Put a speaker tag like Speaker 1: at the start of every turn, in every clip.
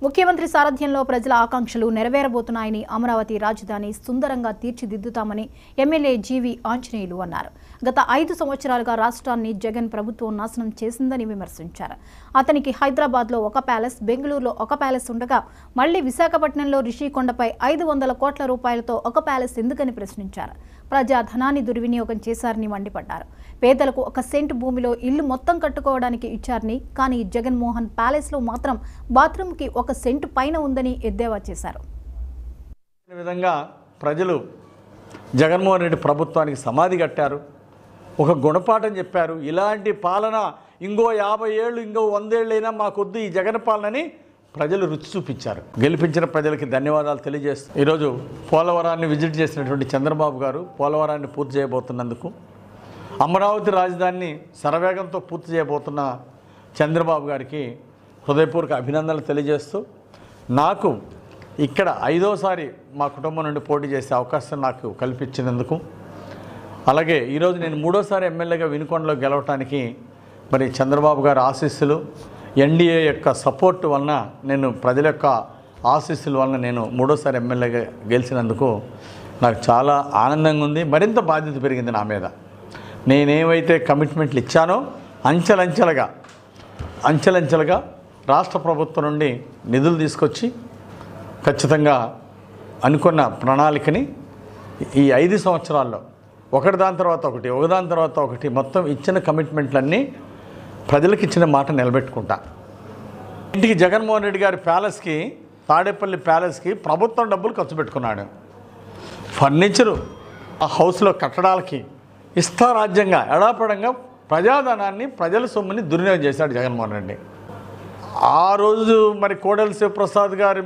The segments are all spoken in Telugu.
Speaker 1: ముఖ్యమంత్రి సారథ్యంలో ప్రజల ఆకాంక్షలు నెరవేరబోతున్నాయని, అమరావతి రాజధాని సుందరంగా తీర్చిదిద్దుతామని ఎమ్మెల్యే జీవి ఆంజనేయులు అన్నారు. గత 5 సంవత్సరాలుగా రాష్ట్రాన్ని జగన్ ప్రభుత్వం నాశనం చేసిందని విమర్శించారు. అతనికి హైదరాబాద్లో ఒక ప్యాలెస్, బెంగళూరులో ఒక ప్యాలెస్ ఉండగా మళ్లీ విశాఖపట్నంలో రిషికొండపై 500 కోట్ల రూపాయలతో ఒక ప్యాలెస్ ఎందుకని ప్రశ్నించారు. ప్రజాధనాన్ని దుర్వినియోగం చేశారని మండిపడ్డారు. పేదలకు 1 సెంటు భూమిలో ఇల్లు మొత్తం కట్టుకోవడానికి ఇచ్చారని, కానీ జగన్మోహన్ ప్యాలెస్లో మాత్రం బాత్రూమ్కి 1 సెంటు పైన ఉందని ఎద్దేవా చేశారు.
Speaker 2: ఈ విధంగా ప్రజలు జగన్మోహన్ రెడ్డి ప్రభుత్వానికి సమాధి కట్టారు, ఒక గుణపాఠం చెప్పారు. ఇలాంటి పాలన ఇంకో 50 ఏళ్ళు, ఇంకో 100 ఏళ్ళైనా మాకొద్దు ఈ జగన్ పాలనని ప్రజలు రుచి చూపించారు. గెలిపించిన ప్రజలకి ధన్యవాదాలు తెలియజేస్తూ ఈరోజు పోలవరాన్ని విజిట్ చేసినటువంటి చంద్రబాబు గారు పోలవరాన్ని పూర్తి చేయబోతున్నందుకు, అమరావతి రాజధానిని శరవేగంతో పూర్తి చేయబోతున్న చంద్రబాబు గారికి హృదయపూర్వక అభినందనలు తెలియజేస్తూ, నాకు ఇక్కడ 5వసారి మా కుటుంబం నుండి పోటీ చేసే అవకాశం నాకు కల్పించినందుకు, అలాగే ఈరోజు నేను 3వసారి ఎమ్మెల్యేగా వినుకొండలో గెలవటానికి మరి చంద్రబాబు గారి ఆశీస్సులు, ఎన్డీఏ యొక్క సపోర్ట్ వలన, నేను ప్రజల యొక్క ఆశీస్సుల వలన నేను 3వసారి ఎమ్మెల్యేగా గెలిచినందుకు నాకు చాలా ఆనందంగా ఉంది. మరింత బాధ్యత పెరిగింది నా మీద. నేనేమైతే కమిట్మెంట్లు ఇచ్చానో అంచెలంచెలుగా రాష్ట్ర ప్రభుత్వం నుండి నిధులు తీసుకొచ్చి ఖచ్చితంగా అనుకున్న ప్రణాళికని ఈ 5 సంవత్సరాల్లో ఒకదాని తర్వాత ఒకటి మొత్తం ఇచ్చిన కమిట్మెంట్లన్నీ ప్రజలకు ఇచ్చిన మాట నిలబెట్టుకుంటా. ఇంటికి జగన్మోహన్ రెడ్డి గారి ప్యాలెస్కి, తాడేపల్లి ప్యాలెస్కి ప్రభుత్వం డబ్బులు ఖర్చు పెట్టుకున్నాడు. ఫర్నిచరు ఆ హౌస్లో కట్టడాలకి ఇష్టారాజ్యంగా ఎడాపడంగా ప్రజాధనాన్ని, ప్రజల సొమ్ముని దుర్వినియోగం చేశాడు జగన్మోహన్ రెడ్డి. ఆ రోజు మరి కోడెల శివప్రసాద్ గారు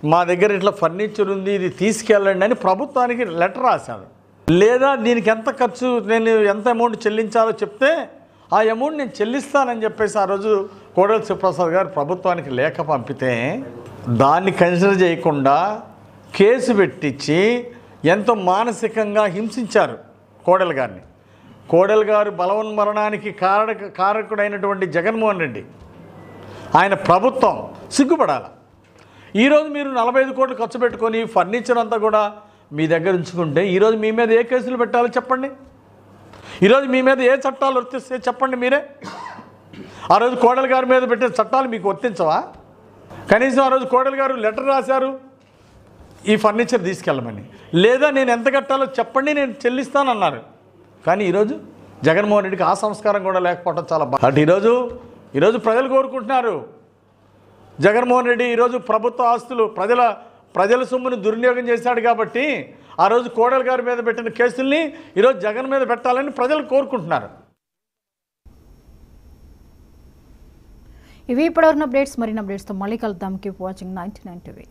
Speaker 2: మా దగ్గర ఇట్లా ఫర్నిచర్ ఉంది, ఇది తీసుకెళ్ళండి అని ప్రభుత్వానికి లెటర్ రాశాడు. లేదా దీనికి ఎంత ఖర్చు, నేను ఎంత అమౌంట్ చెల్లించాలో చెప్తే ఆ అమౌంట్ నేను చెల్లిస్తానని చెప్పేసి ఆ రోజు కోడెల శివప్రసాద్ గారు ప్రభుత్వానికి లేఖ పంపితే దాన్ని కన్సిడర్ చేయకుండా కేసు పెట్టించి ఎంతో మానసికంగా హింసించారు కోడెల గారిని. కోడెల గారు బలవన్మరణానికి కారకుడైనటువంటి జగన్మోహన్ రెడ్డి, ఆయన ప్రభుత్వం సిగ్గుపడాలి. ఈరోజు మీరు 45 కోట్లు ఖర్చు పెట్టుకొని ఫర్నిచర్ అంతా కూడా మీ దగ్గర ఉంచుకుంటే ఈరోజు మీ మీద ఏ కేసులు పెట్టాలో చెప్పండి. ఈరోజు మీ మీద ఏ చట్టాలు వర్తిస్తే చెప్పండి మీరే. ఆ రోజు కోడెల గారి మీద పెట్టిన చట్టాలు మీకు వర్తించవా? కనీసం ఆ రోజు కోడెల గారు లెటర్ రాశారు ఈ ఫర్నిచర్ తీసుకెళ్ళమని. లేదా నేను ఎంత కట్టాలో చెప్పండి, నేను చెల్లిస్తానన్నారు. కానీ ఈరోజు జగన్మోహన్ రెడ్డికి ఆ సంస్కారం కూడా లేకపోవడం చాలా బాగా. ఈరోజు ప్రజలు కోరుకుంటున్నారు, జగన్మోహన్ రెడ్డి ఈరోజు ప్రభుత్వ ఆస్తులు, ప్రజల సొమ్మును దుర్వినియోగం చేశాడు కాబట్టి ఆ రోజు కోడెల గారి మీద పెట్టిన కేసుల్ని ఈరోజు జగన్ మీద పెట్టాలని ప్రజలు కోరుకుంటున్నారు.
Speaker 1: ఇవి ఇప్పటివరకు అప్డేట్స్. మరిన్ని అప్డేట్స్తో మళ్ళీ కలుద్దాం. Keep watching 99 TV.